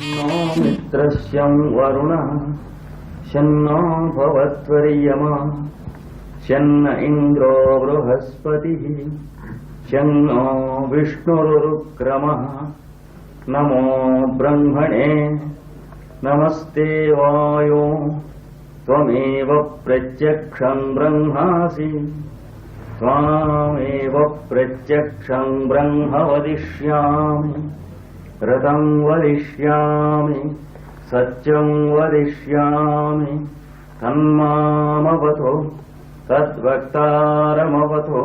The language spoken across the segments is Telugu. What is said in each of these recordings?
नो मित्रस्यं वरुणः शन्नो भवत्वर्यमा शन्न इन्द्रो बृहस्पतिः शन्नो विष्णुरुक्रमः नमो ब्रह्मणे नमस्ते वायो त्वमेव प्रत्यक्षं ब्रह्मासि त्वामेव प्रत्यक्षं ब्रह्म वदिष्यामि ऋतं वदिष्यामि सत्यं वदिष्यामि तन्मामवतु तद्वक्तारमवतु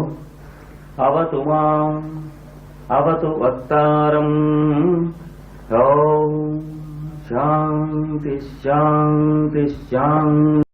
अवतु माम् अवतु वक्तारम् ॐ शान्ति शान्ति शान्ति।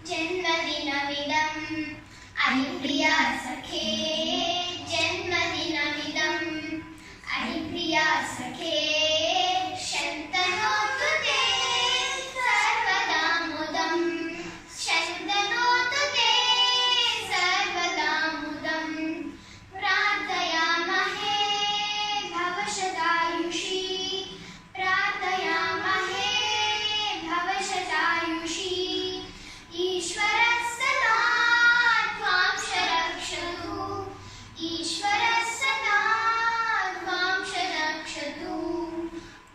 जन्मदिनमिदं हरिप्रिया सखे जन्मदिनमिदं हरिप्रिया सखे शन्तनोतु ते सर्वदा मुदं शन्तनोतु ते सर्वदा मुदं प्रार्थयामहे भवशतायुषी प्रार्थयामहे भवशतायुषी ईश्वरः सदा त्वां रक्षतु ईश्वरः सदा त्वां रक्षतु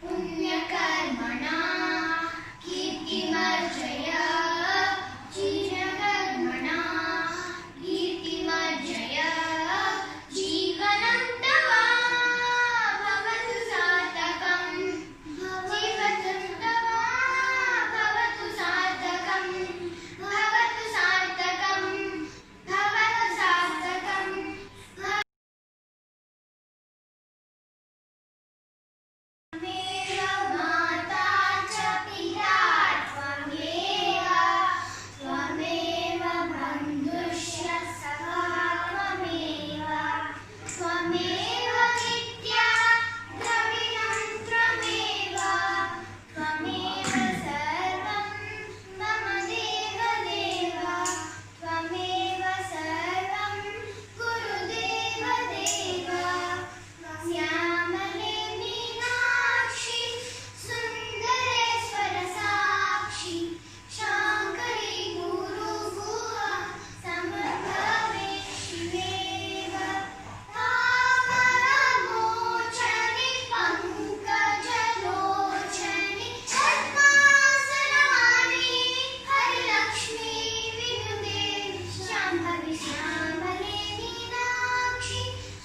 पुण्यकर्मणा कीर्तिमर्जय चिरकर्मणा कीर्तिमर्जय जीवनं तव भवतु सार्थकं जीवनं तव भवतु सार्थकं भवतु सार्थकं भवतु सार्थकं त्वमेव माता च पिता त्वमेव त्वमेव बन्धुश्च सखा त्वमेव त्वमेव विद्या द्रविणं त्वमेव त्वमेव सर्वं मम देवदेव त्वमेव सर्वं गुरुदेव देव श्यामले मीनाक्षि सुन्दरेश्वर साक्षि शाङ्करी गुरुगुहा समभवे शिवेव तामरमोचनि पङ्कजलोचनि पद्मासनानि हरिलक्ष्मी विनुते शाम्भवी श्यामले मीनाक्षि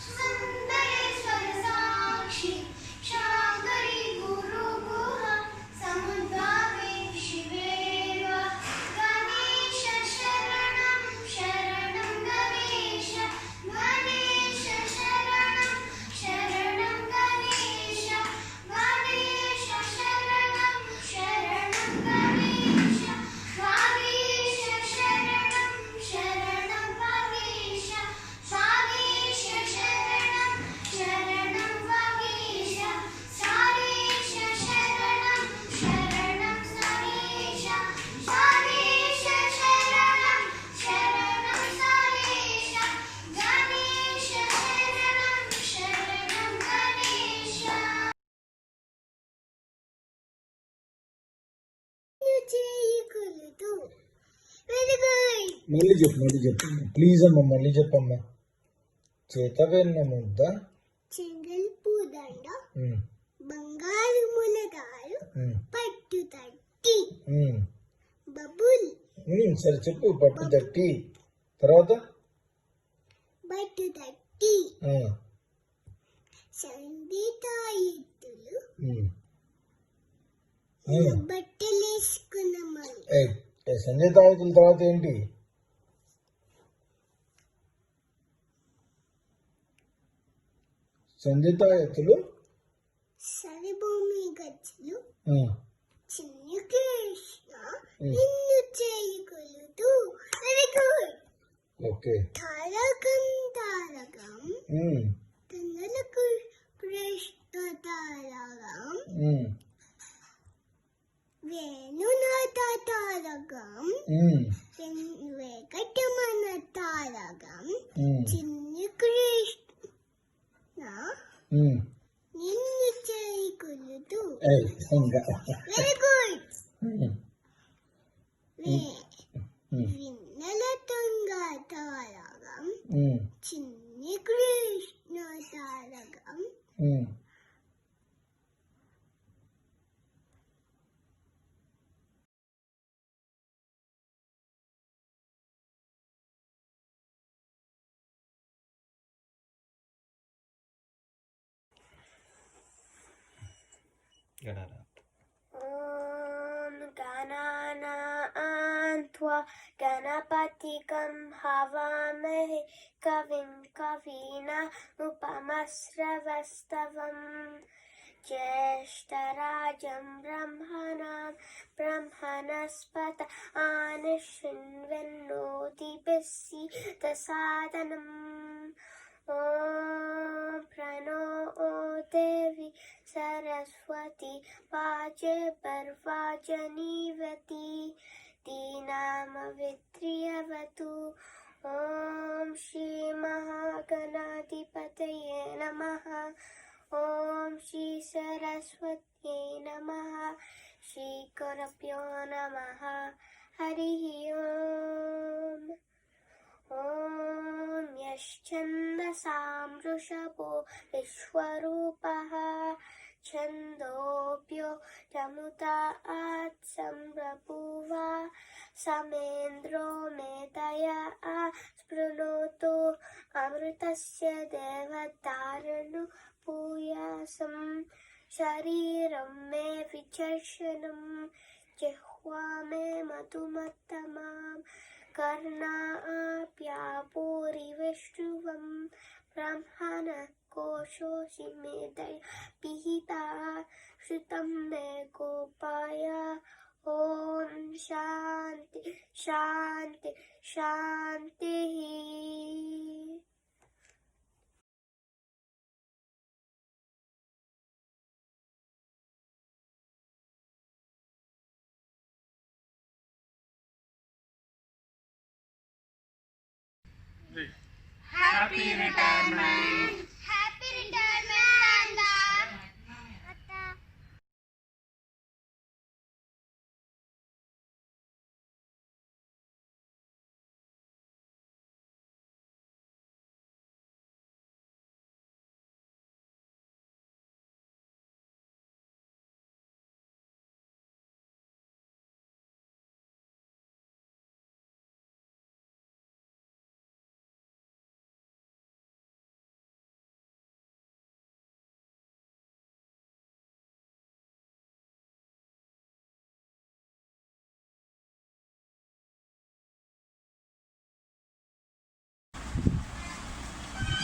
सुन्दरेश्वर साक्षि शाङ्करी गुरुगुहा समुद्भवे शिवेव गणेश शरणं शरणं गणेश गणेश शरणं शरणं गणेश गणेश शरणं शरणं गणेश वागीश शरणं शरणं वागीश स्वागीश शरणं शरणं वागीश सागीश शरणं शरणं सागीश सागीश शरणं शरणं सागीश गणेश शरणं शरणं गणेश చేయకూడదు వెరీ గుడ్ మళ్ళీ చెప్పు ప్లీజ్ అమ్మ మళ్ళీ చెప్పమ్మా చేత వెన్న ముద్ద చెంగల్ పూదండ ఉమ్, బంగారు ములగారు ఉమ్, పట్టు తట్టి ఉమ్, బబుల్ సరే చెప్పు పట్టు తట్టి తర్వాత పట్టు తట్టి ఆ, సంగీతాయుతులు ఉమ్, ఆ. బట్టలేసుకున్నామని సంజయ్ తాయితుల తర్వాత ఏంటి సంజయ్ తాయత్తులు సరిభూమి గజ్జలు ఆ, చిన్న కృష్ణ నిన్ను చేయగలదు very good okay Tarakam Tarakam um, తనలకు Krishna Tarakam um, Venunatha Tarakam um, Venkatamana Tarakam um, Chinna Krishna ఉమ్. నిన్ను చేయగలదు ఇంకా వెరీ గుడ్ ఉమ్, ఉమ్, విన్నల తుంగ తారకం ఉమ్, చిన్న కృష్ణ తారకం ఉమ్. ॐ गणानां त्वा गणपतिगं हवामहे कविं कवीनामुपमस्रवस्तवं ज्येष्ठराजं ब्रह्मणा ब्रह्मणस्पत आनशृण्वन्नोतिभिस्सीदसादनम् ॐ प्रणो देवी सरस्वती वाजपर्वाजनीवती दीनामवित्र्यवतु ॐ श्री महागणाधिपतये नमः ॐ श्री सरस्वत्यै नमः श्री गुरुभ्यो नमः हरिः ओम् ॐ यश्छन्दसां वृषभो विश्वरूपः छन्दोऽप्यो यमुतात् सम्बभूव समेन्द्रो मेधया स्पृणोतु अमृतस्य देवतारणु भूयासं शरीरं मे विचर्षणं जिह्वा मे मधुमत्तमां कर्णाभ्यापूरिविष्णुवं ब्रह्मण कोशोऽसि मेधया पिहिता श्रुतं मे गोपाय ॐ शान्ति शान्ति शान्तिः Happy retirement. Happy retirement, Nanda.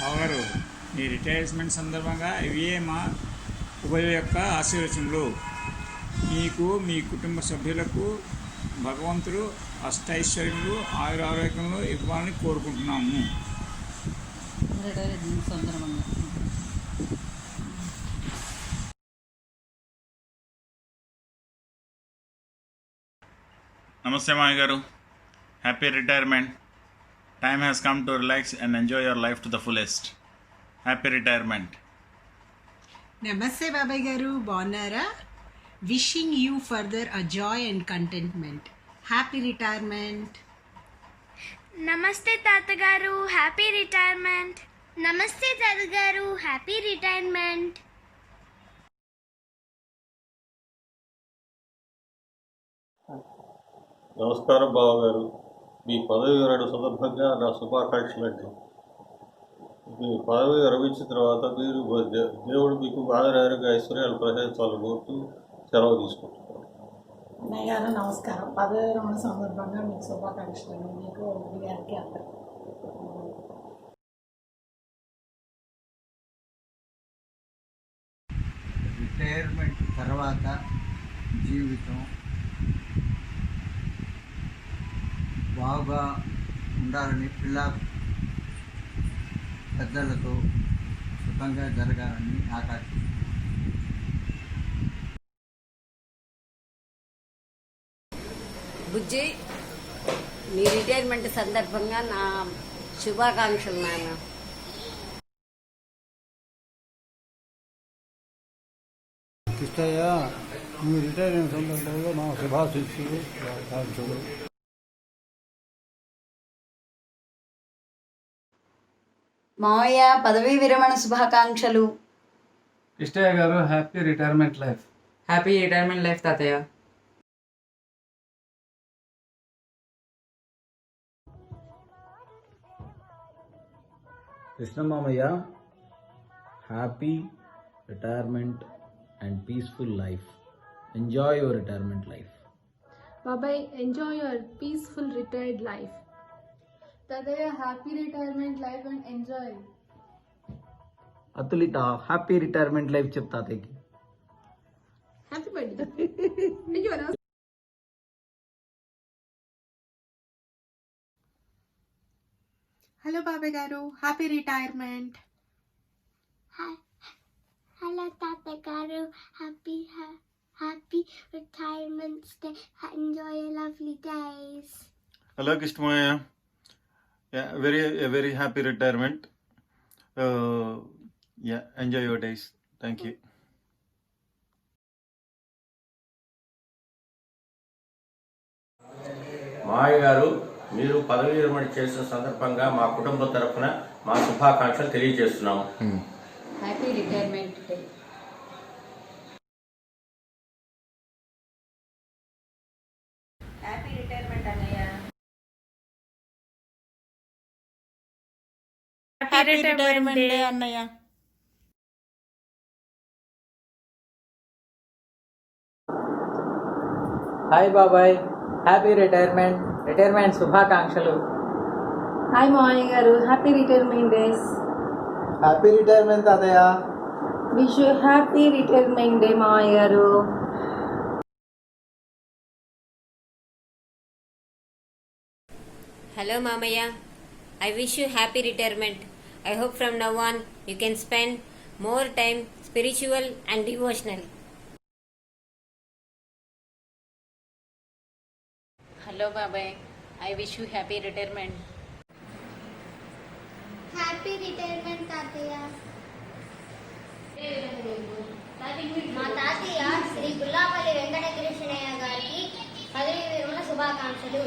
అవరు మీ రిటైర్మెంట్ సందర్భంగా ఇవే మా ఉభయ యొక్క ఆశీర్వచనలు. మీకు మీ కుటుంబ సభ్యులకు భగవంతుడు అష్టైశ్వర్యములు ఆయురారోగ్యములు ఇవ్వాలని కోరుకుంటున్నాము. Namaste, Maya Garu. Happy retirement. Time has come to relax and enjoy your life to the fullest. Happy retirement. నమస్తే బాబాయ్ గారు, బాగున్నారా? Wishing you further a Joy and contentment. Happy retirement. నమస్తే తాతగారు, హ్యాపీ రిటైర్మెంట్. నమస్తే తాతగారు, హ్యాపీ రిటైర్మెంట్. నమస్కారం బావగారు, మీ పదవి విరమణ సందర్భంగా నా శుభాకాంక్షలండి. మీ పదవి విరమించిన తర్వాత మీరు దేవుడు మీకు ఆయురారోగ్య ఐశ్వర్యాలు ప్రసాదించాలని కోరుతూ సెలవు తీసుకుంటున్నాను. అన్నయ్య గారు నమస్కారం. పదవి విరమణ సందర్భంగా మీకు శుభాకాంక్షలు. మీకు మీ గారికి అందరికీ. రిటైర్మెంట్ తర్వాత జీవితం బాగా ఉండాలని, పెద్దలతో సుఖంగా జరగాలని ఆకాంక్షిస్తున్నాను. బుజ్జి, మీ రిటైర్మెంట్ సందర్భంగా నా శుభాకాంక్షలు నాన్న. కిష్టయ్య, మీ రిటైర్మెంట్ సందర్భంలో నా శుభాశిస్సులు ఆకాంక్షలు. మావయ్య పదవీ విరమణ శుభాకాంక్షలు. Kishtaiah garu, happy retirement life. Happy retirement life తాతయ్య. కృష్ణమామయ్య, happy retirement and peaceful life. Enjoy your retirement life. బాబాయ్, enjoy your peaceful retired life. తాతయ్య, happy retirement life and enjoy. Atulitha, happy retirement life చెప్తాతయ్యకి. హ్యాపీ బర్త్డే హలో బాబాయ్ గారు, హ్యాపీ రిటైర్మెంట్. హలో తాతగారు, happy retirement day. Enjoy your lovely days. Hello, Kishtmaya. Yeah, very happy retirement. Yeah, enjoy your days. Thank you. మాయ గారు, మీరు పదవి విరమణ చేసిన సందర్భంగా మా కుటుంబం తరఫున మా శుభాకాంక్షలు తెలియజేస్తున్నాము. Happy retirement day. Happy retirement అన్నయ్య. హ్యాపీ రిటైర్మెంట్ డే అన్నయ్య. హాయ్ బాబాయ్, హ్యాపీ రిటైర్మెంట్ శుభాకాంక్షలు. హాయ్ మావయ్య గారు, happy retirement days. Happy retirement తాతయ్య. Wish you happy retirement day మావయ్య గారు. Hello Mamaya, I wish you happy retirement. I hope from now on you can spend more time spiritual and devotional. Hello బాబాయ్, I wish you happy retirement. Happy retirement తాతయ్య. మా తాతయ్య శ్రీ గుల్లాపల్లి వెంకటకృష్ణయ్య గారికి పదవి విరమణ శుభాకాంక్షలు.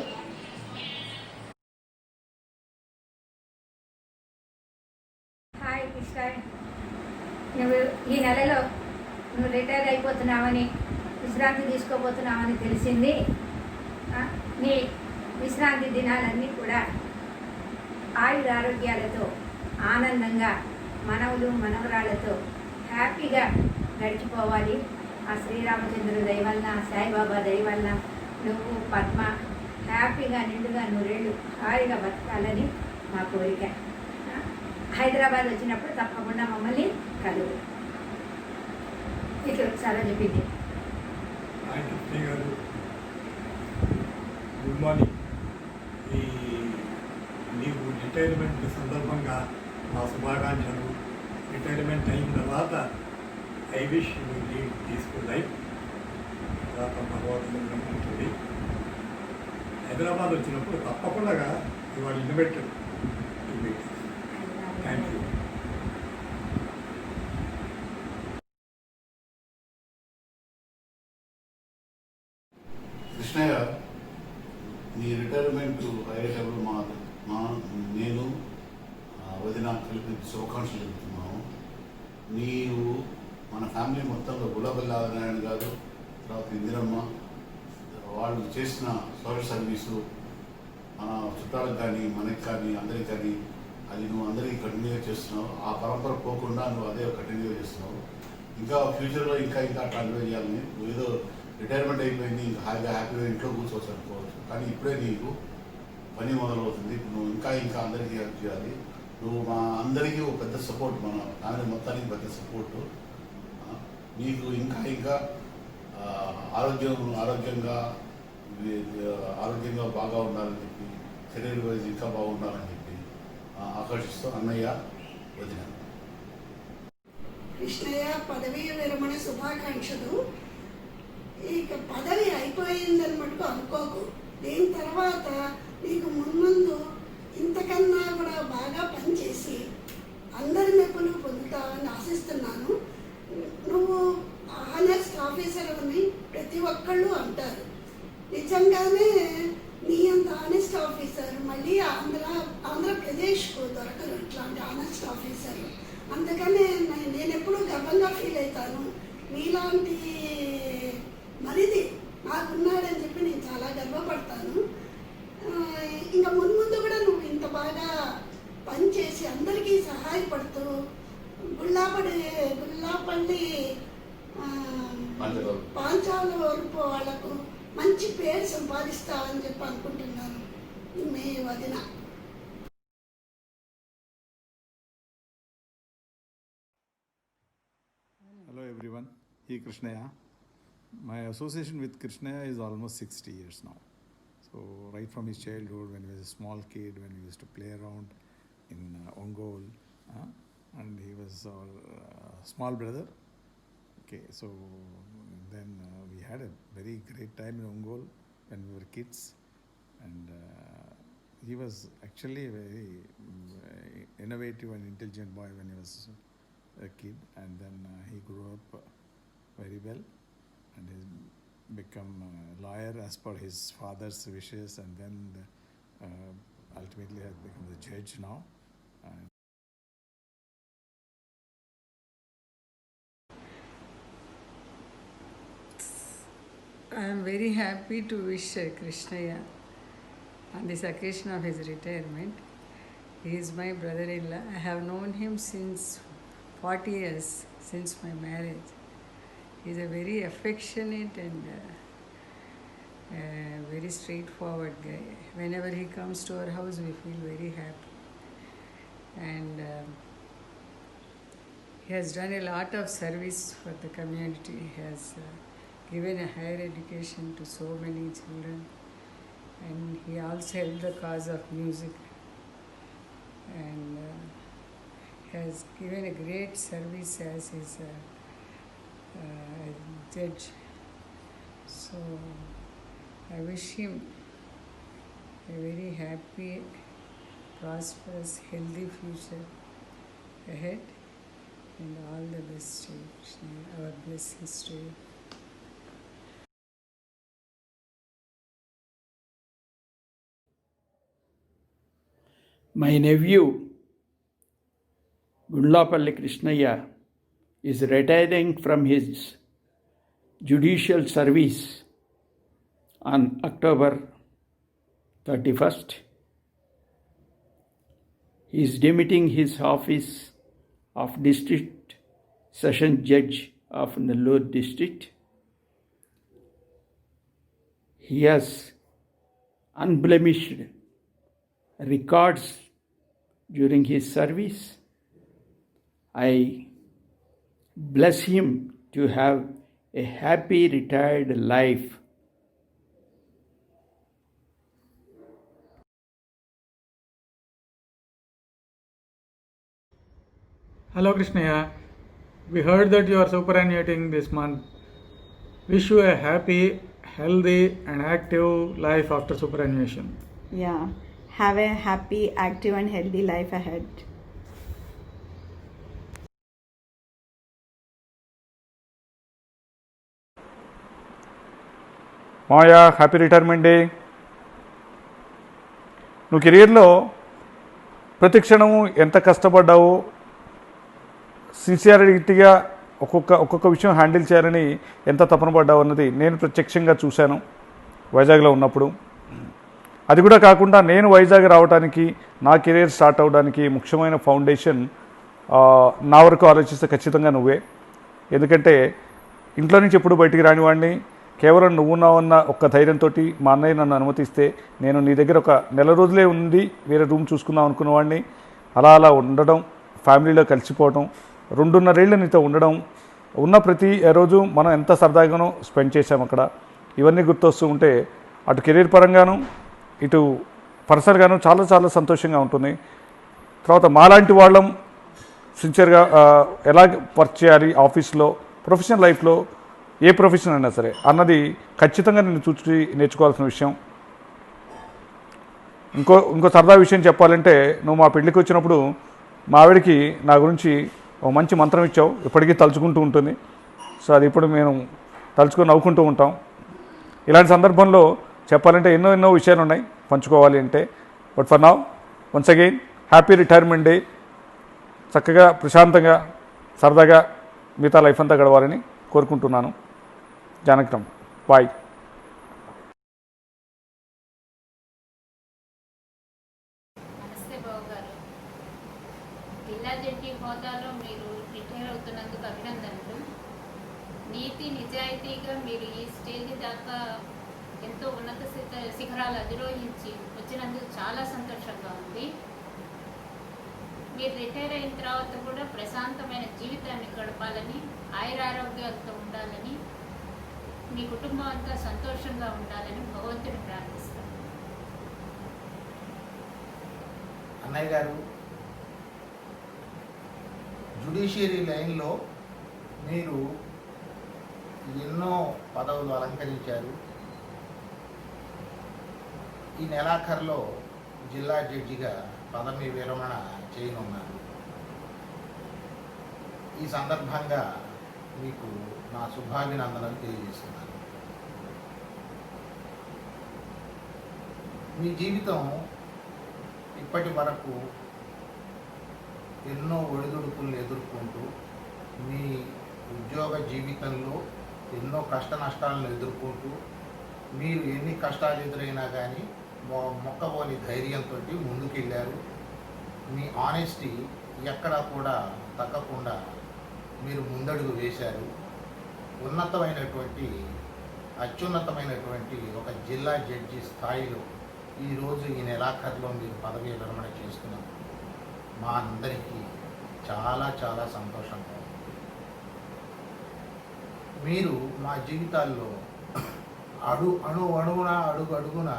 హాయ్ కృష్ణ, నువ్వు ఈ నెలలో నువ్వు రిటైర్ అయిపోతున్నావని, విశ్రాంతి తీసుకోబోతున్నావని తెలిసింది. నీ విశ్రాంతి దినాలన్నీ కూడా ఆయుర ఆరోగ్యాలతో ఆనందంగా మనవులు మనవరాళ్లతో హ్యాపీగా గడిచిపోవాలి. ఆ శ్రీరామచంద్రుడి దయ వలన, సాయిబాబా దయ వలన నువ్వు పద్మ హ్యాపీగా నిండుగా నూరేళ్ళు హాయిగా బతకాలని మా కోరిక. హైదరాబాద్ వచ్చినప్పుడు తప్పకుండా మమ్మల్ని కలుగు. ఇట్లా చాలా చెప్పింది. Good morning. నీకు రిటైర్మెంట్ సందర్భంగా మా శుభాకాంక్షలు. రిటైర్మెంట్ అయిన తర్వాత I wish you lead peaceful life. తర్వాత భగవంతుడు ఉంటుంది. హైదరాబాద్ వచ్చినప్పుడు తప్పకుండా ఇవాళ ఇన్వైటెడ్. Thank you. కృష్ణయ్య, నీ రిటైర్మెంట్ అయ్యేటప్పుడు నేను వదిన కలిపి శుభాకాంక్షలు చెబుతున్నాము. నీవు మన ఫ్యామిలీ మొత్తంలో గులాబల్లి ఆదినారాయణ గారు, తర్వాత ఇందిరమ్మ వాళ్ళు చేసిన సోషల్ సర్వీసు మన చుట్టాలకు కానీ మనకి కానీ అందరికి కానీ అది నువ్వు అందరికీ కంటిన్యూగా చేస్తున్నావు. ఆ పరంపర పోకుండా నువ్వు అదే కంటిన్యూగా చేస్తున్నావు. ఇంకా ఫ్యూచర్లో ఇంకా అట్లాంటివే చేయాలని. నువ్వు ఏదో రిటైర్మెంట్ అయిపోయింది, ఇంకా హ్యాపీగా ఇంట్లో కూర్చోవచ్చు అనుకోవచ్చు, కానీ ఇప్పుడే నీకు పని మొదలవుతుంది. నువ్వు ఇంకా అందరికీ హెల్ప్ చేయాలి. నువ్వు మా అందరికీ ఒక పెద్ద సపోర్ట్, మన ఫ్యామిలీ మొత్తానికి పెద్ద సపోర్టు. నీకు ఇంకా ఆరోగ్యంగా బాగా ఉండాలని చెప్పి, కెరీర్ వైజ్ ఇంకా బాగుండాలని చెప్పి ఆకర్షిస్తూ అన్నయ్య, వదిన. కృష్ణయ్య, పదవీ విరమణ శుభాకాంక్షలు. ఇక పదవి అయిపోయిందని మటుకు అనుకోకు. దీని తర్వాత నీకు మున్ముందు ఇంతకన్నా కూడా బాగా పనిచేసి అందరి మెప్పులు పొందుతావని ఆశిస్తున్నాను. నువ్వు ఆనెస్ట్ ఆఫీసర్ అని ప్రతి ఒక్కళ్ళు అంటారు. నిజంగానే నీ అంత ఆనెస్ట్ ఆఫీసర్ మళ్ళీ ఆంధ్రప్రదేశ్కు దొరకరు ఇట్లాంటి ఆనెస్ట్ ఆఫీసర్. అందుకనే నేను ఎప్పుడూ గర్వంగా ఫీల్ అవుతాను. నీలాంటి మరిది నాకున్నాడని చెప్పి నేను చాలా గర్వపడతాను. ఇంకా మున్ముందు కూడా నువ్వు ఇంత బాగా పనిచేసి అందరికీ సహాయపడుతూ గుల్లాపల్లి పాంచాల వరకు వాళ్లకు మంచి పేరు సంపాదిస్తావని చెప్పి అనుకుంటున్నాను. మీ వదిన. హలో ఎవ్రీవన్, ఈ Krishnaiah. My association with Krishna is almost 60 years now. So right from his childhood, when he was a small kid, when we used to play around in Ongole, and he was our small brother. Okay, so then we had a very great time in Ongole when we were kids, and he was actually a very innovative and intelligent boy when he was a kid, and then he grew up very well and has become a lawyer as per his father's wishes, and then ultimately has become the judge now. I am very happy to wish Krishnaya on this occasion of his retirement. He is my brother-in-law. I have known him since 40 years, since my marriage. He is a very affectionate and very straightforward guy. Whenever he comes to our house, we feel very happy. And he has done a lot of service for the community. He has given a higher education to so many children, and he also helped the cause of music, and has given a great service as his judge. So I wish him a very happy, prosperous, healthy future ahead, and all the best to our blessed history. My nephew, Gundlapalli Krishnaya, is retiring from his judicial service on October 31st. He is demitting his office of District Session Judge of Nellore District. He has unblemished records during his service. I bless him to have a happy retired life. Hello Krishnaya, we heard that you are superannuating this month. Wish you a happy, healthy and active life after superannuation. Yeah, have a happy, active and healthy life ahead. Maya happy retirement day. నువ్వు కెరియర్లో ప్రతి క్షణము ఎంత కష్టపడ్డావో, సిన్సియారిటీగా ఒక్కొక్క విషయం హ్యాండిల్ చేయాలని ఎంత తపన పడ్డావు అన్నది నేను ప్రత్యక్షంగా చూశాను వైజాగ్లో ఉన్నప్పుడు. అది కూడా కాకుండా నేను వైజాగ్ రావడానికి, నా కెరీర్ స్టార్ట్ అవ్వడానికి ముఖ్యమైన ఫౌండేషన్ నా వరకు ఆలోచిస్తే ఖచ్చితంగా నువ్వే. ఎందుకంటే ఇంట్లో నుంచి ఎప్పుడు బయటికి రానివాడిని, కేవలం నువ్వున్నావన్న ఒక్క ధైర్యంతో మా అన్నయ్య నన్ను అనుమతిస్తే నేను నీ దగ్గర ఒక నెల రోజులే ఉండి వేరే రూమ్ చూసుకుందాం అనుకున్నవాడిని. అలా ఉండడం, ఫ్యామిలీలో కలిసిపోవడం, 2.5 ఏళ్ళు నీతో ఉండడం, ఉన్న ప్రతి రోజు మనం ఎంత సరదాగానో స్పెండ్ చేసాం అక్కడ. ఇవన్నీ గుర్తొస్తూ ఉంటే అటు కెరీర్ పరంగాను ఇటు పర్సనల్గాను చాలా చాలా సంతోషంగా ఉంటుంది. తర్వాత మాలాంటి వాళ్ళం సిన్సియర్గా ఎలా వర్క్ చేయాలి ఆఫీస్లో, ప్రొఫెషనల్ లైఫ్లో, ఏ ప్రొఫెషన్ అయినా సరే అన్నది ఖచ్చితంగా నేను చూసి నేర్చుకోవాల్సిన విషయం. ఇంకో సరదా విషయం చెప్పాలంటే, నువ్వు మా పెళ్ళికి వచ్చినప్పుడు మా ఆవిడకి నా గురించి ఒక మంచి మంత్రం ఇచ్చావు, ఇప్పటికీ తలుచుకుంటూ ఉంటుంది. సో అది ఇప్పుడు మేము తలుచుకొని నవ్వుకుంటూ ఉంటాం. ఇలాంటి సందర్భంలో చెప్పాలంటే ఎన్నో విషయాలు ఉన్నాయి పంచుకోవాలి అంటే. But for now once again happy retirement day. చక్కగా ప్రశాంతంగా సరదాగా మిగతా లైఫ్ అంతా గడవాలని కోరుకుంటున్నాను. జానకిరామ్, బాయ్. నమస్తే బాబు గారు. జిల్లా జడ్జి హోదాలో మీరు రిటైర్ అవుతున్నందుకు అభినందనలు. నీతి నిజాయితీగా మీరు ఈ స్టేజ్ దాకా ఎంతో ఉన్నత శిఖరాలు అధిరోహించి వచ్చినందుకు చాలా సంతోషంగా ఉంది. మీరు రిటైర్ అయిన తర్వాత కూడా ప్రశాంతమైన జీవితాన్ని గడపాలని, ఆయురారోగ్యాలతో ఉండాలని మీ కుటుంబం అంతా సంతోషంగా ఉండాలని భగవంతుని ప్రార్థిస్తాను. అన్నయ్య గారు, జ్యుడిషియరీ లైన్లో మీరు ఎన్నో పదవులు అలంకరించారు. ఈ నెలాఖరులో జిల్లా జడ్జిగా పదవి విరమణ చేయనున్నారు. ఈ సందర్భంగా మీకు నా శుభాభినందనలు తెలియజేస్తున్నాను. మీ జీవితం ఇప్పటి వరకు ఎన్నో ఒడిదుడుకులను ఎదుర్కొంటూ మీ ఉద్యోగ జీవితంలో ఎన్నో కష్ట నష్టాలను ఎదుర్కొంటూ మీరు ఎన్ని కష్టాలు ఎదురైనా కానీ మొక్కబోని ధైర్యంతో ముందుకెళ్ళారు. మీ ఆనెస్టీ ఎక్కడా కూడా తగ్గకుండా మీరు ముందడుగు వేశారు. అత్యున్నతమైనటువంటి ఒక జిల్లా జడ్జి స్థాయిలో ఈరోజు ఈ నెలాఖరులో మీరు పదవీ విరమణ చేస్తున్నారు. మా అందరికీ చాలా చాలా సంతోషంగా ఉంది. మీరు మా జీవితాల్లో అడుగున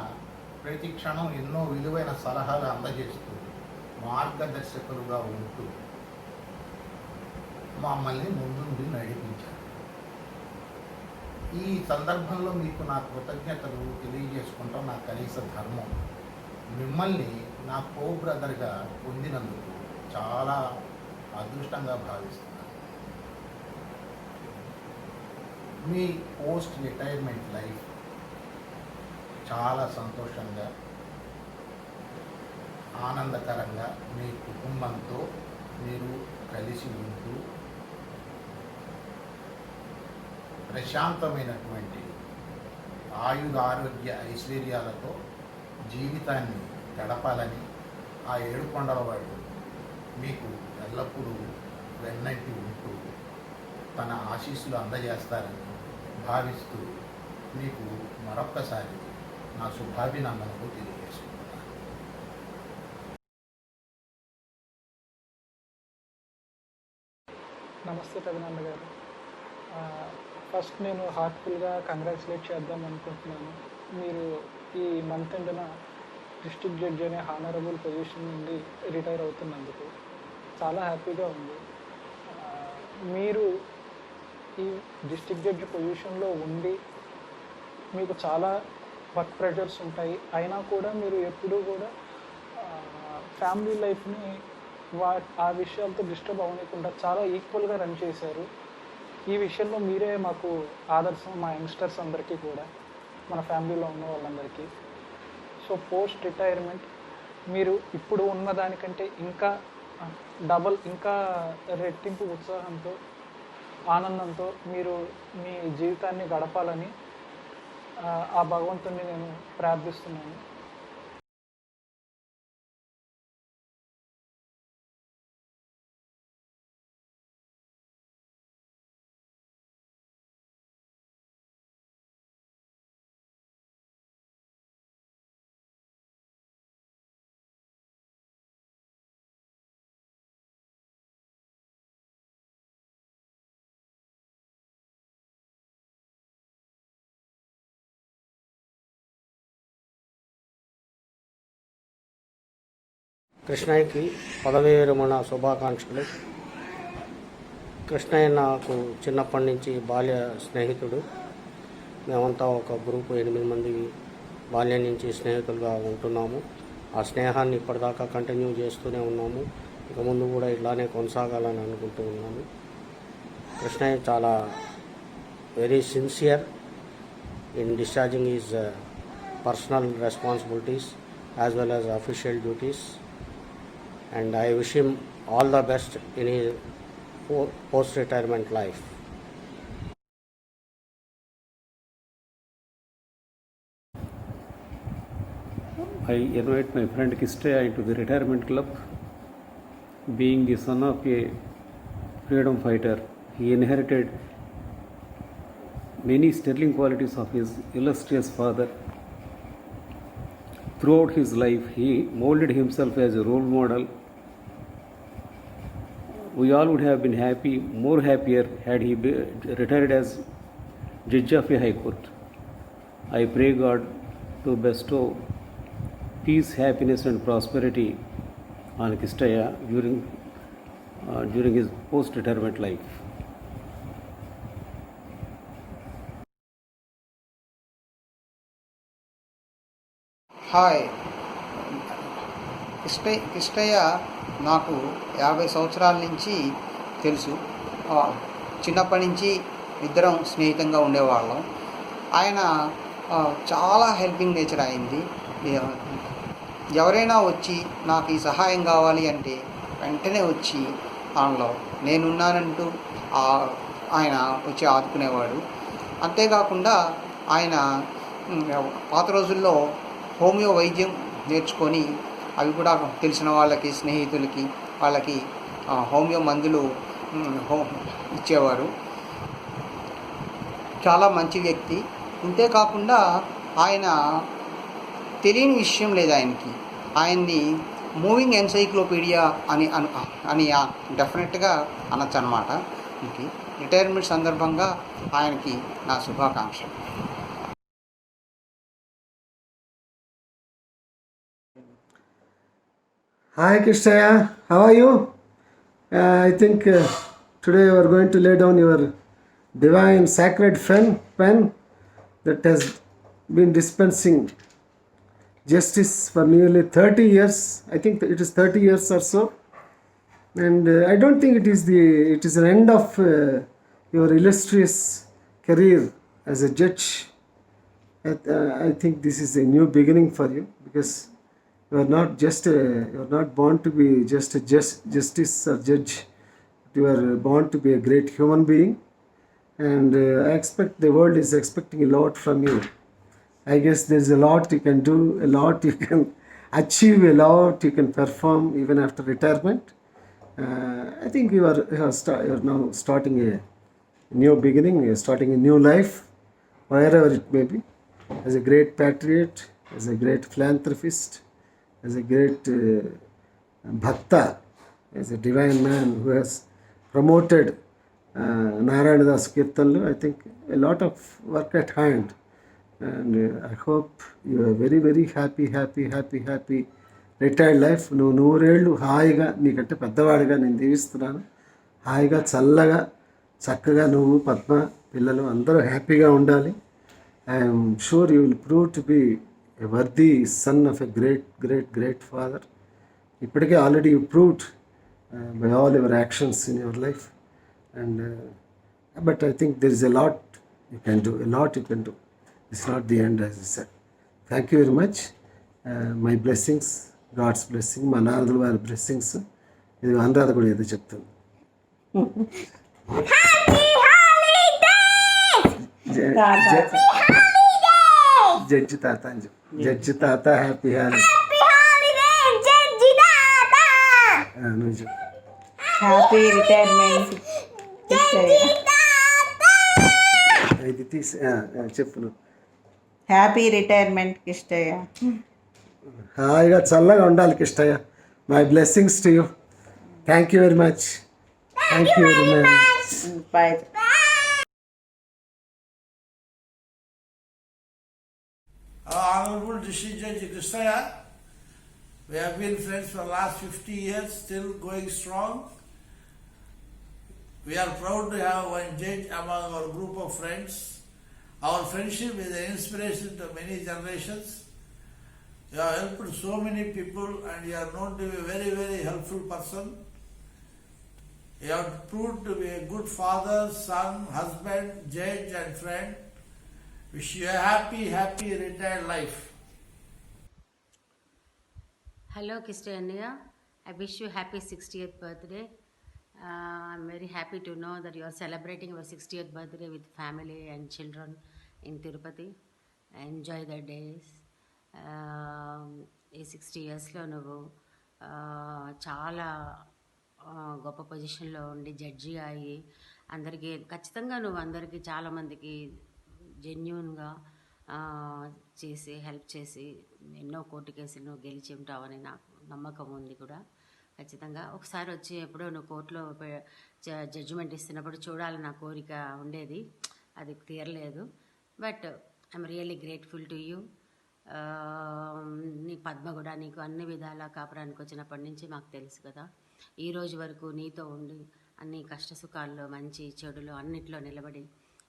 ప్రతి క్షణం ఎన్నో విలువైన సలహాలు అందజేస్తూ మార్గదర్శకులుగా ఉంటూ మమ్మల్ని ముందుండి నడిపించారు. ఈ సందర్భంలో మీకు నా కృతజ్ఞతలు తెలియజేసుకుంటాం. నా కనీస ధర్మం. మిమ్మల్ని నా కో బ్రదర్గా పొందినందుకు చాలా అదృష్టంగా భావిస్తున్నాను. మీ పోస్ట్ రిటైర్మెంట్ లైఫ్ చాలా సంతోషంగా, ఆనందకరంగా మీ కుటుంబంతో మీరు కలిసి ఉంటూ ప్రశాంతమైనటువంటి ఆరోగ్య ఐశ్వర్యాలతో జీవితాన్ని గడపాలని ఆ ఏడుకొండలవాడు మీకు ఎల్లప్పుడూ వెన్నంటి ఉంటూ తన ఆశీస్సులు అందజేస్తారని భావిస్తూ మీకు మరొక్కసారి నా శుభాభినందనలు తెలియజేసుకుంటున్నాను. నమస్తే రఘునంద గారు. ఫస్ట్ నేను హార్ట్ఫుల్గా కంగ్రాచులేట్ చేద్దాం అనుకుంటున్నాను. మీరు ఈ మంత్ ఎండ్న డిస్ట్రిక్ట్ జడ్జి అనే హానరబుల్ పొజిషన్ నుండి రిటైర్ అవుతున్నందుకు చాలా హ్యాపీగా ఉంది. మీరు ఈ డిస్ట్రిక్ట్ జడ్జి పొజిషన్లో ఉండి మీకు చాలా వర్క్ ప్రెషర్స్ ఉంటాయి. అయినా కూడా మీరు ఎప్పుడూ కూడా ఫ్యామిలీ లైఫ్ని ఆ విషయాలతో డిస్టర్బ్ అవ్వకుండా చాలా ఈక్వల్గా రన్ చేశారు. ఈ విషయంలో మీరే మాకు ఆదర్శం, మా యంగ్స్టర్స్ అందరికీ కూడా, మన ఫ్యామిలీలో ఉన్న వాళ్ళందరికీ. సో పోస్ట్ రిటైర్మెంట్ మీరు ఇప్పుడు ఉన్నదానికంటే ఇంకా ఇంకా రెట్టింపు ఉత్సాహంతో, ఆనందంతో మీరు మీ జీవితాన్ని గడపాలని ఆ భగవంతుడిని నేను ప్రార్థిస్తున్నాను. కృష్ణయ్యకి పదవీ విరమణ శుభాకాంక్షలు. కృష్ణయ్య నాకు చిన్నప్పటి నుంచి బాల్య స్నేహితుడు. మేమంతా ఒక గ్రూపు 8 మంది బాల్యం నుంచి స్నేహితులుగా ఉంటున్నాము. ఆ స్నేహాన్ని ఇప్పటిదాకా కంటిన్యూ చేస్తూనే ఉన్నాము. ఇక ముందు కూడా ఇలానే కొనసాగాలని అనుకుంటూ ఉన్నాము. కృష్ణయ్య చాలా very sincere in discharging his personal responsibilities as well as official duties. And I wish him all the best in his post-retirement life. I invite my friend Kistaya into the retirement club. Being the son of a freedom fighter, he inherited many sterling qualities of his illustrious father. Throughout his life, he molded himself as a role model. We all would have been more happier had he retired as judge of a high court. I pray God to bestow peace, happiness, and prosperity on Kistaya during his post-retirement life. Hi Kishtayya నాకు 50 సంవత్సరాల నుంచి తెలుసు. చిన్నప్పటి నుంచి ఇద్దరం స్నేహితంగా ఉండేవాళ్ళం. ఆయన చాలా హెల్పింగ్ నేచర్ అయింది. ఎవరైనా వచ్చి నాకు ఈ సహాయం కావాలి అంటే వెంటనే వచ్చి దానిలో నేనున్నానంటూ ఆయన వచ్చి ఆదుకునేవాడు. అంతేకాకుండా ఆయన పాత రోజుల్లో హోమియో వైద్యం నేర్చుకొని అవి కూడా తెలిసిన వాళ్ళకి స్నేహితులకి వాళ్ళకి హోమియో మందులు ఇచ్చేవారు. చాలా మంచి వ్యక్తి. అంతేకాకుండా ఆయన తెలియని విషయం లేదు ఆయనకి. ఆయన్ని మూవింగ్ ఎన్సైక్లోపీడియా అని డెఫినెట్గా అనొచ్చు అనమాట. రిటైర్మెంట్ సందర్భంగా ఆయనకి నా శుభాకాంక్షలు. Hi Krishnaya, how are you? I think today you are going to lay down your divine sacred pen that has been dispensing justice for nearly 30 years. I think it is 30 years or so. And I don't think it is an end of your illustrious career as a judge. I think this is a new beginning for you, because you are not born to be just a justice or judge. You are born to be a great human being, and I expect the world is expecting a lot from you. I guess there's a lot you can do, a lot you can achieve, a lot you can perform even after retirement. I think you are now starting a new beginning, you are starting a new life, wherever it may be, as a great patriot, as a great philanthropist, as a great bhakta, as a divine man who has promoted Narayana Das Kirtanlu. I think a lot of work at hand, and I hope you are very, very happy retired life. నువ్వు 100 ఏళ్ళు హాయిగా, నీకంటే పెద్దవాడిగా నేను దీవిస్తున్నాను. హాయిగా చల్లగా చక్కగా నువ్వు పద్మ పిల్లలు అందరూ హ్యాపీగా ఉండాలి. I'm sure you will prove to be a worthy son of a great father. ఇప్పటికే already you proved by all your actions in your life, and but I think there is a lot you can do. It's not the end, as I said. Thank you very much. My blessings, God's blessing, మా నారదుల వారి బ్లెస్సింగ్స్. ఇది అనురాధ కూడా ఏదో చెప్తుంది. జడ్జి తాత అని చెప్పు. జడ్జి తాత హ్యాపీ హాలిడే. నువ్వు చెప్పు. హ్యాపీ రిటైర్మెంట్ ఇది తీసి చెప్పు నువ్వు. Happy retirement Kishtayya. హాయిగా చల్లగా ఉండాలి Kishtayya. My blessings to you. Thank you very much. Thank you very much. Bye. Honorable District Judge Krishnaya, we have been friends for the last 50 years, still going strong. We are proud to have one judge among our group of friends. Our friendship is an inspiration to many generations. You have helped so many people, and you are known to be a very, very helpful person. You have proved to be a good father, son, husband, judge, and friend. Wish you a happy retired life. Hello, Kistaya. I wish you happy 60th birthday. I'm very happy to know that you are celebrating your 60th birthday with family and children in Tirupati. Enjoy the days. ఈ 60 yearsలో నువ్వు చాలా గొప్ప పొజిషన్లో ఉండి జడ్జి అయ్యి అందరికీ ఖచ్చితంగా నువ్వు అందరికీ చాలామందికి జెన్యూన్గా చేసి హెల్ప్ చేసి ఎన్నో కోర్టు కేసులు నువ్వు గెలిచి ఉంటావని నాకు నమ్మకం ఉంది కూడా. ఖచ్చితంగా ఒకసారి వచ్చి ఎప్పుడో నువ్వు కోర్టులో జడ్జిమెంట్ ఇస్తున్నప్పుడు చూడాలని నా కోరిక ఉండేది. అది తీరలేదు. But I'm really grateful to you. నీ పద్మ కూడా నీకు అన్ని విధాలా కాపురానికి వచ్చినప్పటి నుంచి మాకు తెలుసు కదా, ఈ రోజు వరకు నీతో ఉండి అన్ని కష్ట సుఖాల్లో మంచి చెడులు అన్నిట్లో నిలబడి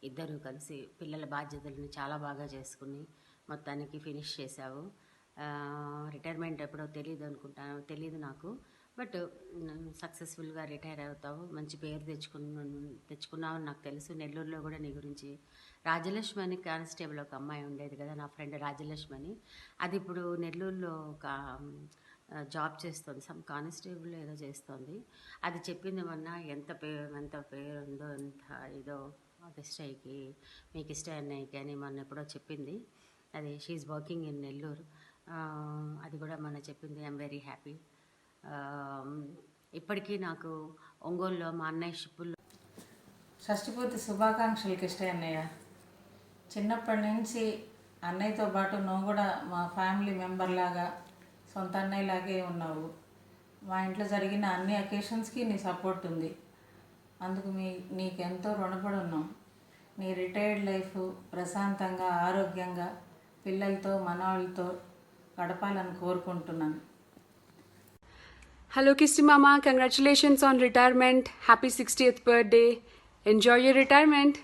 ఇద్దరూ కలిసి పిల్లల బాధ్యతలను చాలా బాగా చేసుకుని మొత్తానికి ఫినిష్ చేశావు. రిటైర్మెంట్ ఎప్పుడో తెలియదు నాకు. బట్ సక్సెస్ఫుల్గా రిటైర్ అవుతావు, మంచి పేరు తెచ్చుకున్నావు నాకు తెలుసు. నెల్లూరులో కూడా నీ గురించి రాజలక్ష్మి అని కానిస్టేబుల్ ఒక అమ్మాయి ఉండేది కదా, నా ఫ్రెండ్ రాజలక్ష్మి అని, అది ఇప్పుడు నెల్లూరులో ఒక జాబ్ చేస్తుంది, సమ్ కానిస్టేబుల్ ఏదో చేస్తుంది. అది చెప్పింది మొన్న ఎంత పేరు ఉందో ఎంత ఇదో కిష్టయ్యకి, మీకు ఇష్టం అన్నయ్యకి అని మొన్న ఎప్పుడో చెప్పింది. అది షీఈ్ వర్కింగ్ ఇన్ నెల్లూరు. అది కూడా మొన్న చెప్పింది. I'm very happy. ఇప్పటికీ నాకు ఒంగోలులో మా అన్నయ్య షిప్పుల్లో షష్ఠిపూర్తి శుభాకాంక్షలు కిష్టయ్య అన్నయ్య. చిన్నప్పటి నుంచి అన్నయ్యతో పాటు నువ్వు కూడా మా ఫ్యామిలీ మెంబర్ లాగా సొంత అన్నయ్యలాగే ఉన్నావు. మా ఇంట్లో జరిగిన అన్ని అకేషన్స్కి నీ సపోర్ట్ ఉంది, అందుకు నీకెంతో రుణపడి ఉన్నాం. నీ రిటైర్డ్ లైఫ్ ప్రశాంతంగా ఆరోగ్యంగా పిల్లలతో మనవాళ్ళతో గడపాలని కోరుకుంటున్నాను. Hello Kisti Mama, congratulations on retirement. Happy 60th birthday. Enjoy your retirement.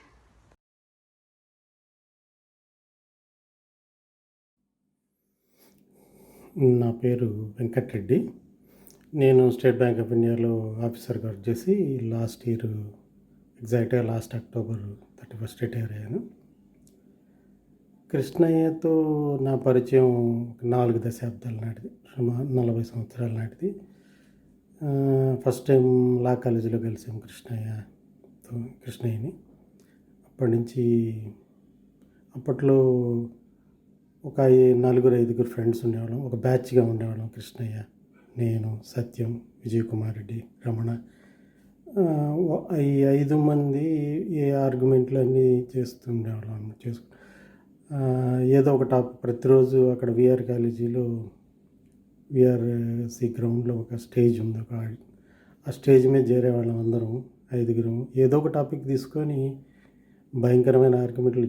నా పేరు వెంకట్రెడ్డి. నేను స్టేట్ బ్యాంక్ ఆఫ్ ఇండియాలో ఆఫీసర్గా వర్క్ చేసి లాస్ట్ ఇయర్ ఎగ్జాక్ట్గా లాస్ట్ అక్టోబర్ 31 రిటైర్ అయ్యాను. కృష్ణయ్యతో నా పరిచయం 4 దశాబ్దాల నాటిది, సుమారు 40 సంవత్సరాల నాటిది. ఫస్ట్ టైం లా కాలేజీలో కలిసాం కృష్ణయ్యని. అప్పటి నుంచి అప్పట్లో ఒక 4-5 ఫ్రెండ్స్ ఉండేవాళ్ళం, ఒక బ్యాచ్గా ఉండేవాళ్ళం. కృష్ణయ్య, నేను, సత్యం, విజయ్ కుమార్ రెడ్డి, రమణ, ఈ 5 మంది ఏ ఆర్గ్యుమెంట్లు అన్నీ చేస్తుండేవాళ్ళం. ఏదో ఒక టాపిక్ ప్రతిరోజు అక్కడ విఆర్ కాలేజీలో విఆర్సి గ్రౌండ్లో ఒక స్టేజ్ ఉంది, ఆ స్టేజ్ మీద చేరేవాళ్ళం అందరం 5 ఏదో ఒక టాపిక్ తీసుకొని భయంకరమైన ఆర్గ్యుమెంట్లు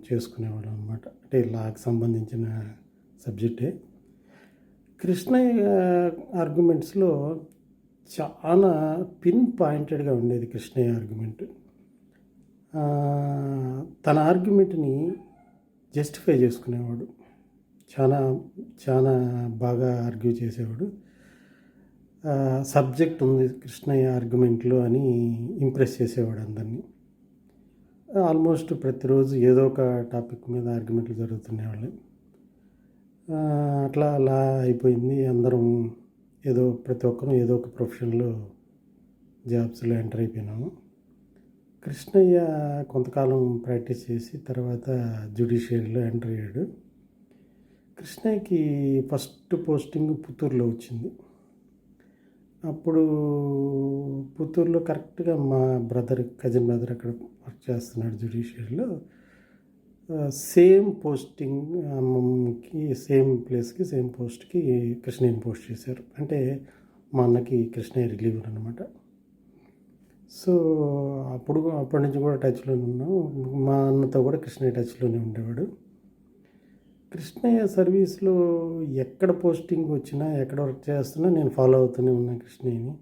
చేసుకునేవాళ్ళం అన్నమాట. అంటే లాకి సంబంధించిన సబ్జెక్టే. కృష్ణయ్య ఆర్గ్యుమెంట్స్లో చాలా పిన్ పాయింటెడ్గా ఉండేది కృష్ణయ్య ఆర్గ్యుమెంట్. తన ఆర్గ్యుమెంట్ని జస్టిఫై చేసుకునేవాడు, చాలా చాలా బాగా ఆర్గ్యూ చేసేవాడు. సబ్జెక్ట్ ఉంది కృష్ణయ్య ఆర్గ్యుమెంట్లో అని ఇంప్రెస్ చేసేవాడు అందరినీ. ఆల్మోస్ట్ ప్రతిరోజు ఏదో ఒక టాపిక్ మీద ఆర్గ్యుమెంట్లు జరుగుతుండేవాళ్ళు. అలా అయిపోయింది. అందరం ప్రతి ఒక్కరూ ఏదో ఒక ప్రొఫెషన్లో జాబ్స్లో ఎంటర్ అయిపోయినాము. కృష్ణయ్య కొంతకాలం ప్రాక్టీస్ చేసి తర్వాత జ్యుడిషియరీలో ఎంటర్ అయ్యాడు. కృష్ణయ్యకి ఫస్ట్ పోస్టింగ్ పుత్తూరులో వచ్చింది. అప్పుడు పుత్తూరులో కరెక్ట్గా మా కజిన్ బ్రదర్ అక్కడ వర్క్ చేస్తున్నాడు జ్యుడిషియరీలో. సేమ్ పోస్టింగ్కి సేమ్ ప్లేస్కి సేమ్ పోస్ట్కి కృష్ణయ్యని పోస్ట్ చేశారు. అంటే మా అన్నకి కృష్ణయ్య రిలీవర్ అనమాట. సో అప్పటి నుంచి కూడా టచ్లోనే ఉన్నాం. మా అన్నతో కూడా కృష్ణయ్య టచ్లోనే ఉండేవాడు. కృష్ణయ్య సర్వీస్లో ఎక్కడ పోస్టింగ్ వచ్చినా ఎక్కడ వర్క్ చేస్తున్నా నేను ఫాలో అవుతూనే ఉన్నాను కృష్ణయ్యని.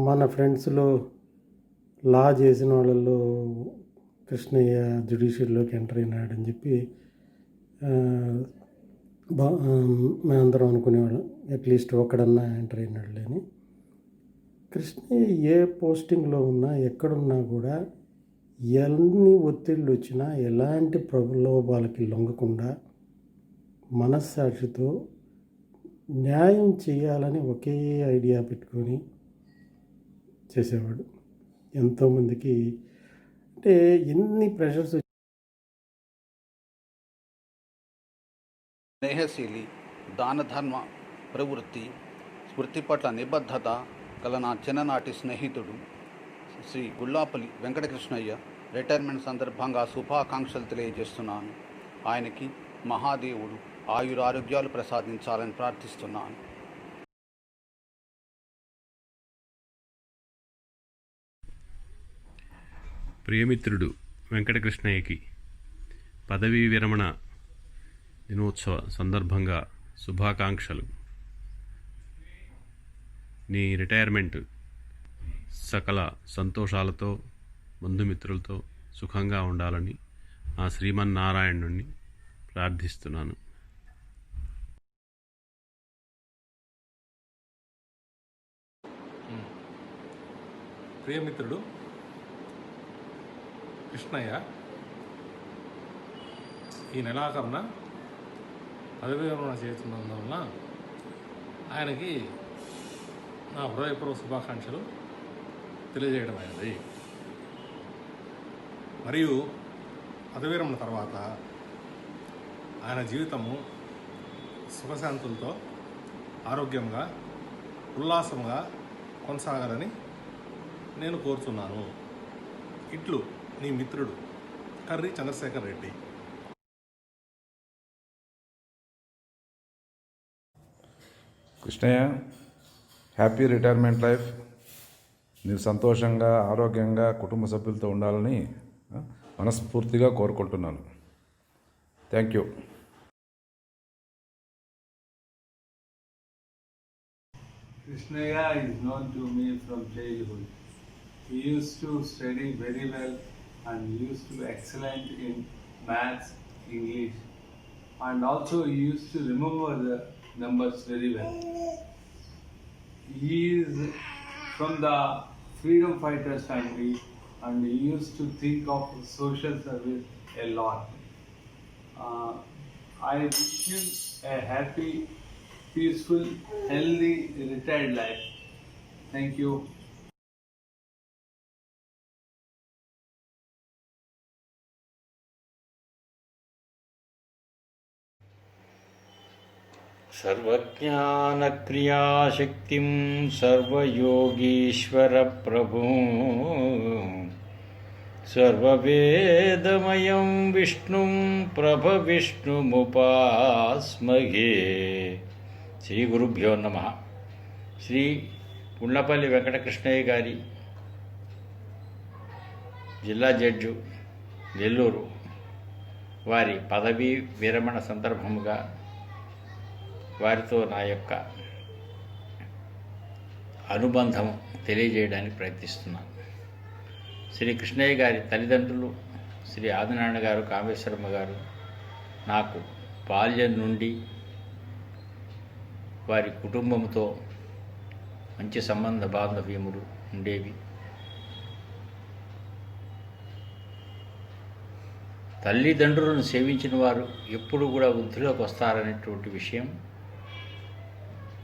మన ఫ్రెండ్స్లో లా చేసిన వాళ్ళల్లో కృష్ణయ్య జ్యుడిషియరీలోకి ఎంటర్ అయినాడని చెప్పి మేమందరం అనుకునేవాళ్ళం, అట్లీస్ట్ ఒకడన్నా ఎంటర్ అయినాడులే అని. కృష్ణయ్య ఏ పోస్టింగ్లో ఉన్నా ఎక్కడున్నా కూడా ఎన్ని ఒత్తిళ్ళు వచ్చినా ఎలాంటి ప్రలోభాలకి లొంగకుండా మనస్సాక్షితో న్యాయం చేయాలని ఒకే ఐడియా పెట్టుకొని చేసేవాడు. ఎంతోమందికి అంటే ఎన్ని ప్రెషర్స్. స్నేహశీలి, దాన ధర్మ ప్రవృత్తి, స్మృతి పట్ల నిబద్ధత గల నా చిన్ననాటి స్నేహితుడు శ్రీ గుళ్ళాపల్లి వెంకటకృష్ణయ్య రిటైర్మెంట్ సందర్భంగా శుభాకాంక్షలు తెలియజేస్తున్నాను. ఆయనకి మహాదేవుడు ఆయురారోగ్యాలు ప్రసాదించాలని ప్రార్థిస్తున్నాను. ప్రియమిత్రుడు వెంకటకృష్ణయ్యకి పదవీ విరమణ దినోత్సవ సందర్భంగా శుభాకాంక్షలు. నీ రిటైర్మెంట్ సకల సంతోషాలతో బంధుమిత్రులతో సుఖంగా ఉండాలని ఆ శ్రీమన్నారాయణుణ్ణి ప్రార్థిస్తున్నాను. ప్రియమిత్రుడు కృష్ణయ్య ఈ నెలాఖరున పదవీ విరమణ చేస్తున్నందువలన ఆయనకి నా హృదయపూర్వక శుభాకాంక్షలు తెలియజేయడం అయినది. మరియు పదవీ విరమణ తర్వాత ఆయన జీవితము సుఖశాంతులతో ఆరోగ్యంగా ఉల్లాసంగా కొనసాగాలని నేను కోరుతున్నాను. ఇట్లు నీ మిత్రుడు Karri Chandrashekar Reddy. Krishnayya, happy retirement life. మీరు సంతోషంగా ఆరోగ్యంగా కుటుంబ సభ్యులతో ఉండాలని మనస్ఫూర్తిగా కోరుకుంటున్నాను. Thank you. Krishnaya is known to me from childhood. He used to study very well and used to be excellent in maths, English, and also he used to remember the numbers very well. He is from the freedom fighters family and he used to think of social service a lot. I wish him a happy, peaceful, healthy, retired life. Thank you. सर्वज्ञानक्रियाशक्तिं सर्वयोगीश्वरप्रभुं सर्ववेदमयं विष्णुं प्रभविष्णुमुपास्महे. శ్రీ గురుభ్యో నమః. శ్రీ గుండ్లపల్లి వెంకటకృష్ణయ్య గారి జిల్లా జడ్జు నెల్లూరు వారి పదవీ విరమణ సందర్భముగా వారితో నా యొక్క అనుబంధం తెలియజేయడానికి ప్రయత్నిస్తున్నాను. శ్రీ కృష్ణయ్య గారి తల్లిదండ్రులు శ్రీ ఆదినారాయణ గారు, కామేశ్వరమ్మ గారు నాకు బాల్యం నుండి వారి కుటుంబంతో మంచి సంబంధ బాంధవ్యములు ఉండేవి. తల్లిదండ్రులను సేవించిన వారు ఎప్పుడు కూడా వృద్ధిలోకి వస్తారనేటువంటి విషయం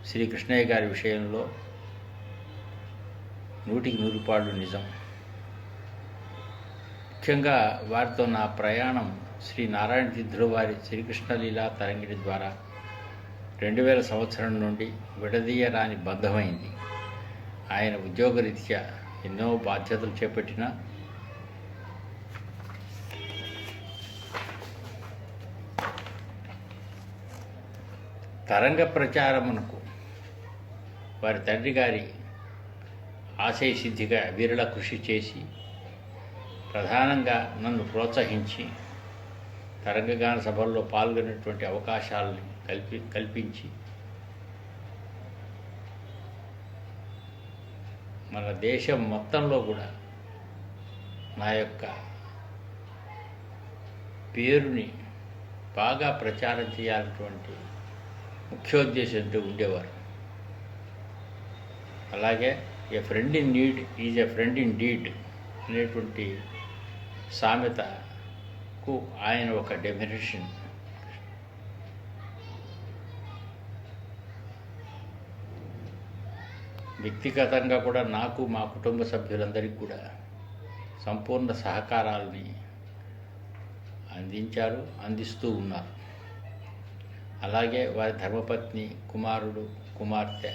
శ్రీ కృష్ణయ్య గారి విషయంలో 100% నిజం. ముఖ్యంగా వారితో నా ప్రయాణం శ్రీ నారాయణ తీర్థుల వారి శ్రీకృష్ణలీలా తరంగిణి ద్వారా 2000 సంవత్సరం నుండి విడదీయరాని బంధమైంది. ఆయన ఉద్యోగరీత్యా ఎన్నో బాధ్యతలు చేపట్టిన తరంగ ప్రచారమునకు వారి తండ్రి గారి ఆశయ సిద్ధిగా వీరుల కృషి చేసి ప్రధానంగా నన్ను ప్రోత్సహించి తరంగగాన సభల్లో పాల్గొనేటువంటి అవకాశాలని కల్పించి మన దేశం మొత్తంలో కూడా నా యొక్క పేరుని బాగా ప్రచారం చేయాలన్నటువంటి ముఖ్యోద్దేశంతో ఉండేవారు. అలాగే a friend in need is a friend in deed అనేటువంటి సామెతకు ఆయన ఒక డెఫినేషన్. వ్యక్తిగతంగా కూడా నాకు మా కుటుంబ సభ్యులందరికీ కూడా సంపూర్ణ సహకారాలని అందించారు, అందిస్తూ ఉన్నారు. అలాగే వారి ధర్మపత్ని, కుమారుడు, కుమార్తె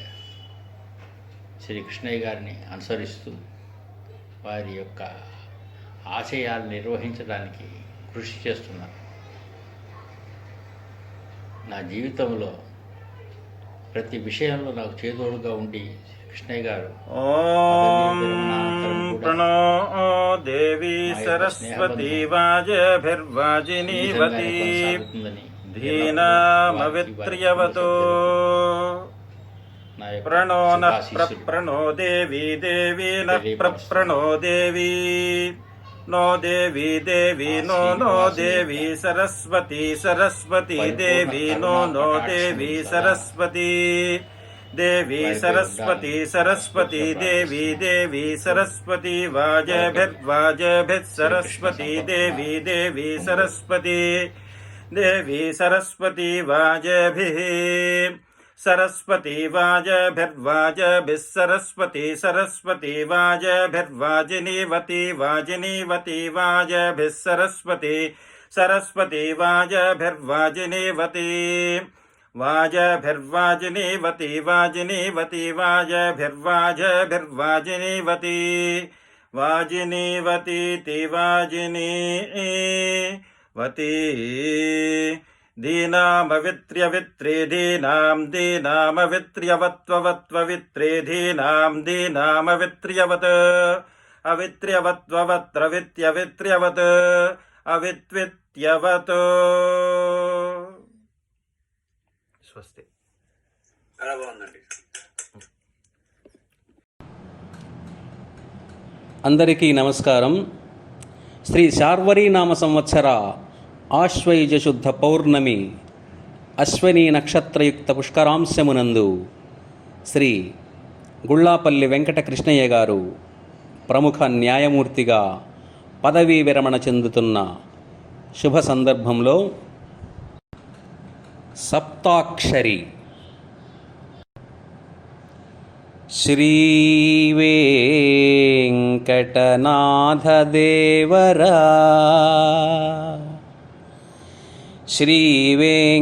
శ్రీ కృష్ణయ్య గారిని అనుసరిస్తూ వారి యొక్క ఆశయాలు నిర్వహించడానికి కృషి చేస్తున్నారు. నా జీవితంలో ప్రతి విషయంలో నాకు చేదోడుగా ఉండి కృష్ణయ్య గారు దేవి సరస్వతి వాజభిర్వాజినీవతి ధీనామవిత్ర్యవతో ప్రణో నః ప్రణో దేవి దేవి నః ప్రణో దేవి నో దేవి దేవి నో నో దేవి సరస్వతి సరస్వతి దేవి నో నో దేవి సరస్వతి దేవి సరస్వతి సరస్వతి దేవి దేవి సరస్వతి వాజభిర్వాజభిః సరస్వతి దేవి దేవి సరస్వతి దేవి సరస్వతి వాజభిః సరస్వతి వాజభిర్వాజభిః సరస్వతి సరస్వతి వాజభిర్వాజినీవతి వాజినీవతి వాజభిః సరస్వతి సరస్వతి వాజభిర్వాజినీవతి వాజభిర్వాజినీవతి వాజినీవతి వాజభిర్వాజభిర్వాజినీవతి వాజినీవతీతి వాజినీవతి దీనామవిత్ర్యవిత్రే దీనాం దీనామవిత్ర్యవత్వవత్వవిత్రే దీనాం దీనామవిత్ర్యవత్ అవిత్ర్యవత్వవత్రవిత్యవిత్ర్యవత్ అవిత్విత్యవత్. స్వస్తి. చాలా బాగుందండి. అందరికీ నమస్కారం. శ్రీ శార్వరీ నామ సంవత్సర ఆశ్వయుజ శుద్ధ పౌర్ణమి అశ్వనీ నక్షత్రయుక్త పుష్కరాంశమునందు శ్రీ గుళ్ళాపల్లి వెంకట కృష్ణయ్య గారు ప్రముఖ న్యాయమూర్తిగా పదవీ విరమణ చెందుతున్న శుభ సందర్భంలో సప్తాక్షరి శ్రీ వెంకటనాథదేవరా శ్రీ వెంకటనాథదేవర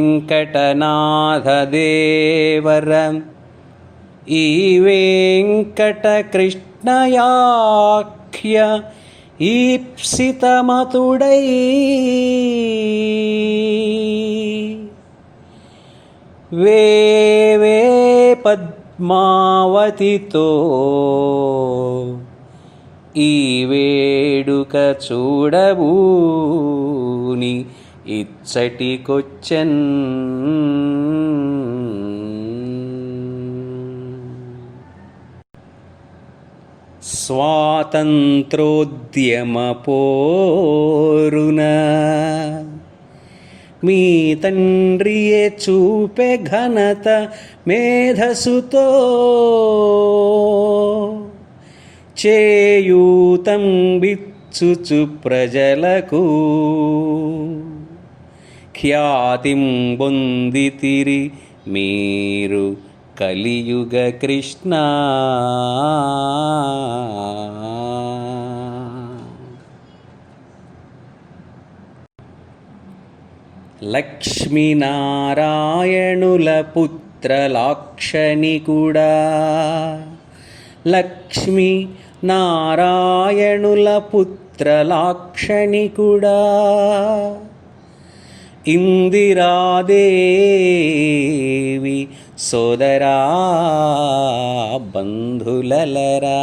ఈ వెంకటకృష్ణయాఖ్య ఈప్సితమతుడై వేవే పద్మావతితో ఈ వేడుక చూడబూని ఇచ్చటికొచ్చన్. స్వాతంత్రోద్యమ పోరున మీ తండ్రియే చూపె ఘనత మేధసుతో చేయూతం బిచ్చుచు ప్రజలకు ఖ్యాతిం పొందితిరి మీరు కలియుగ కృష్ణ. లక్ష్మీనారాయణుల పుత్ర లాక్షణికుడా లక్ష్మీ నారాయణుల పుత్ర లాక్షణికుడా ఇందిరాదేవి సోదరా బంధులలరా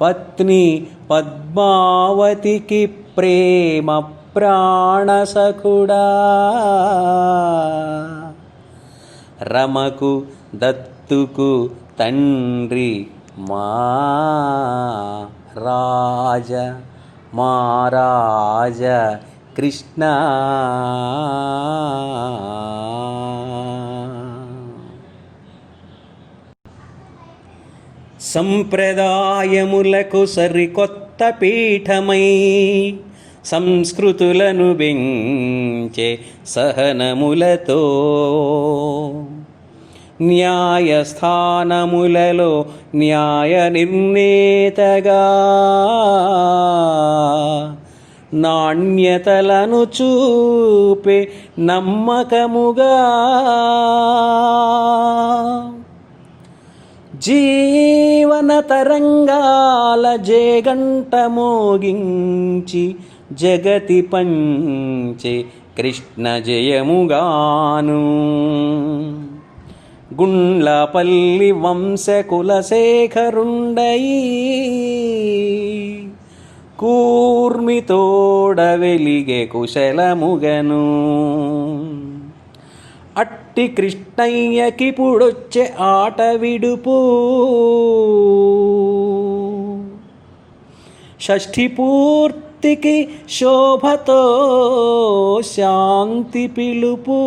పత్ని పద్మావతికి ప్రేమ ప్రాణసఖుడా రమకు దత్తుకు తండ్రి మా రాజ మారాజ కృష్ణ. సంప్రదాయములకు సరికొత్త పీఠమై సంస్కృతులను బెంచే సహనములతో న్యాయస్థానములలో న్యాయ నిర్ణేతగా నాణ్యతలను చూపే నమ్మకముగా జీవన తరంగాల జేగంట మోగించి జగతి పంచే కృష్ణ జయముగాను గుండ్లపల్లి వంశకులశేఖరుండయి తోడ వెలిగే కుశలముగను. అట్టి కృష్ణయ్యకి పుడొచ్చే ఆట విడుపు, షష్ఠి పూర్తికి శోభతో శాంతి పిలుపు.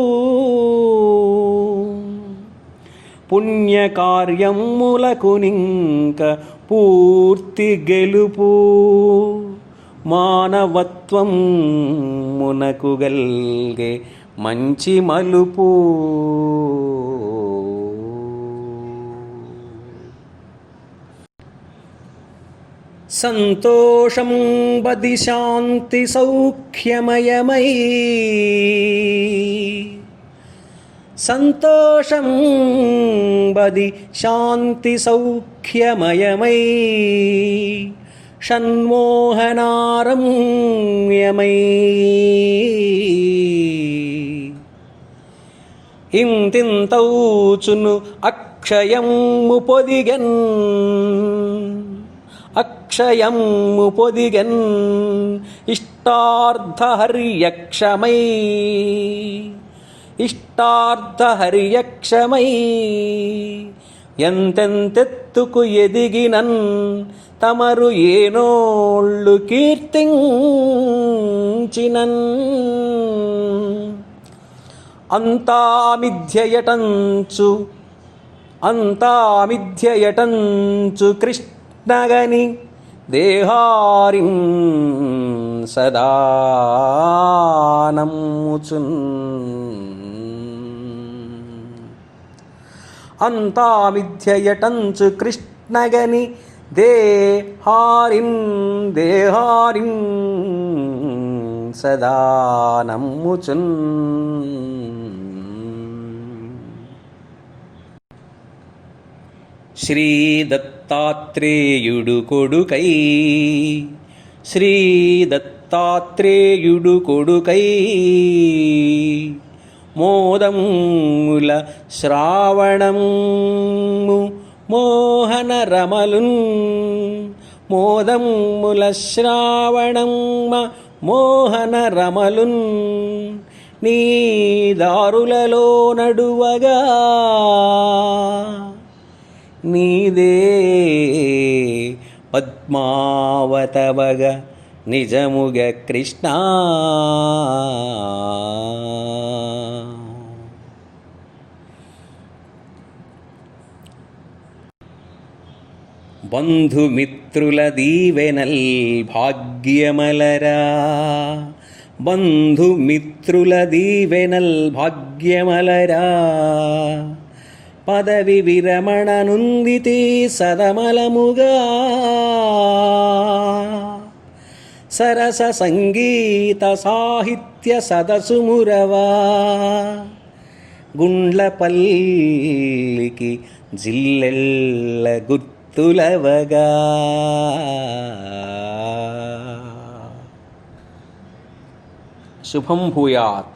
పుణ్యకార్యములకునింక పూర్తి గెలుపు, మానవత్వం మునకు గల్గే మంచి మలుపు. సంతోషం బది శాంతి సౌఖ్యమయమై, సంతోషం బది శాంతి సౌఖ్యమయమై, షణ్మోహనారమ్యమై. ఇంతింతౌచును అక్షయము పొదిగన్, అక్షయము పొదిగన్ ఇష్టార్థహర్యక్షమై, ఇష్టార్థహర్యక్షమై. ఎంతెంతెత్తుకు ఎదిగినన్ తమరు ఏనోళ్ళు కీర్తించినన్, అంతా మిథ్యయటంచు, అంతా మిథ్యయటంచు కృష్ణగని దేహారిం సదా నమ్ముచున్. అంతా మిథ్యయటంచు కృష్ణగని దేహారిం, దేహారిం సదా నమ్ముచున్. శ్రీ దత్తాత్రేయుడు కొడుకై, శ్రీ దత్తాత్రేయుడు కొడుకై, మోదముల శ్రావణము మోహన రమలున్, మోదముల శ్రావణమ్మ మోహన రమలున్. నీ దారులలో నడువగా నీదే పద్మావతవగ నిజముగ కృష్ణ. బంధుమిత్రుల దీవెనల్ భాగ్యమలరా, బంధుమిత్రుల దీవెనల్ భాగ్యమలరా. పదవి విరమణ నుందితి సదమలముగా, సరస సంగీత సాహిత్య సదసుమురవా. గుండ్లపల్లికి జిల్లెళ్ళ గుర్తులవగా. శుభం భూయాత్.